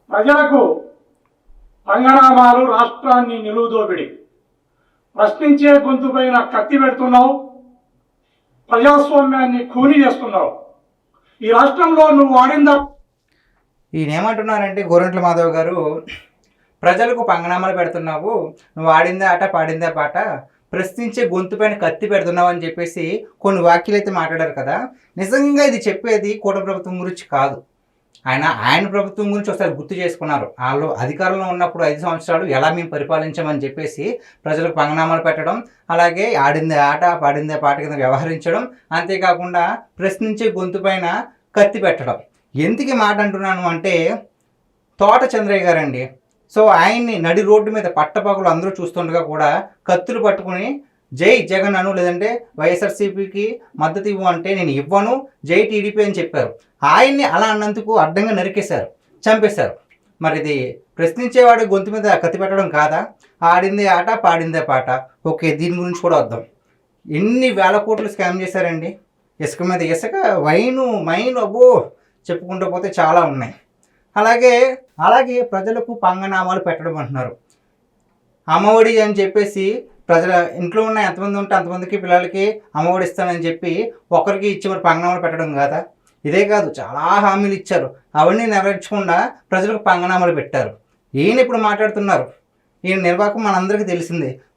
ప్రజలకు పంగనామాలు రాష్ట్రాన్ని నిలువుదోపిడి. ప్రశ్నించే గొంతుపైన కత్తి పెడుతున్నావు, ప్రజాస్వామ్యాన్ని ఖూనీ చేస్తున్నావు. ఈ రాష్ట్రంలో నువ్వు ఆడిందా? ఈయన ఏమంటున్నారంటే గోరంట్ల మాధవ్ గారు, ప్రజలకు పంగనామాలు పెడుతున్నావు, నువ్వు ఆడిందే ఆట పాడిందే పాట, ప్రశ్నించే గొంతు పైన కత్తి పెడుతున్నావు అని చెప్పేసి కొన్ని వ్యాఖ్యలు అయితే మాట్లాడారు కదా. నిజంగా ఇది చెప్పేది కూటమి ప్రభుత్వం గురించి కాదు. ఆయన ప్రభుత్వం గురించి ఒకసారి గుర్తు చేసుకున్నారు. వాళ్ళు అధికారంలో ఉన్నప్పుడు 5 సంవత్సరాలు ఎలా మేము పరిపాలించామని చెప్పేసి ప్రజలకు పంగనామాలు పెట్టడం, అలాగే ఆడిందే ఆట పాడిందే పాట కింద వ్యవహరించడం, అంతేకాకుండా ప్రశ్నించే గొంతు పైన కత్తి పెట్టడం. ఎందుకు ఈ మాట అంటున్నాను అంటే, తోట చంద్రయ్య గారండి. సో ఆయన్ని నడి రోడ్డు మీద పట్టపగలు అందరూ చూస్తుండగా కూడా కత్తులు పట్టుకుని జై జగన్ అను, లేదంటే వైఎస్ఆర్సీపీకి మద్దతు ఇవ్వు అంటే నేను ఇవ్వను, జై టీడీపీ అని చెప్పారు. ఆయన్ని అలా అన్నందుకు అడ్డంగా నరికేశారు, చంపేశారు. మరి ఇది ప్రశ్నించేవాడి గొంతు మీద కత్తి పెట్టడం కాదా? ఆడిందే ఆట పాడిందే పాట. ఓకే, దీని గురించి కూడా వద్దాం. ఎన్ని వేల కోట్లు స్కామ్ చేశారండి. ఇసుక మీద ఇసుక, మైను అబ్బో చెప్పుకుంటూ పోతే చాలా ఉన్నాయి. అలాగే ప్రజలకు పంగనామాలు పెట్టడం అంటున్నారు. అమ్మఒడి అని చెప్పేసి ప్రజల ఇంట్లో ఉన్న ఎంతమంది ఉంటే అంతమందికి పిల్లలకి అమ్మఒడి ఇస్తానని చెప్పి ఒకరికి ఇచ్చి మరి పంగనామాలు పెట్టడం కాదా? ఇదే కాదు, చాలా హామీలు ఇచ్చారు, అవన్నీ నెరవేర్చకుండా ప్రజలకు పంగనామాలు పెట్టారు. ఈయన ఇప్పుడు మాట్లాడుతున్నారు. ఈయన నిర్వాహకం మనందరికీ తెలిసిందే.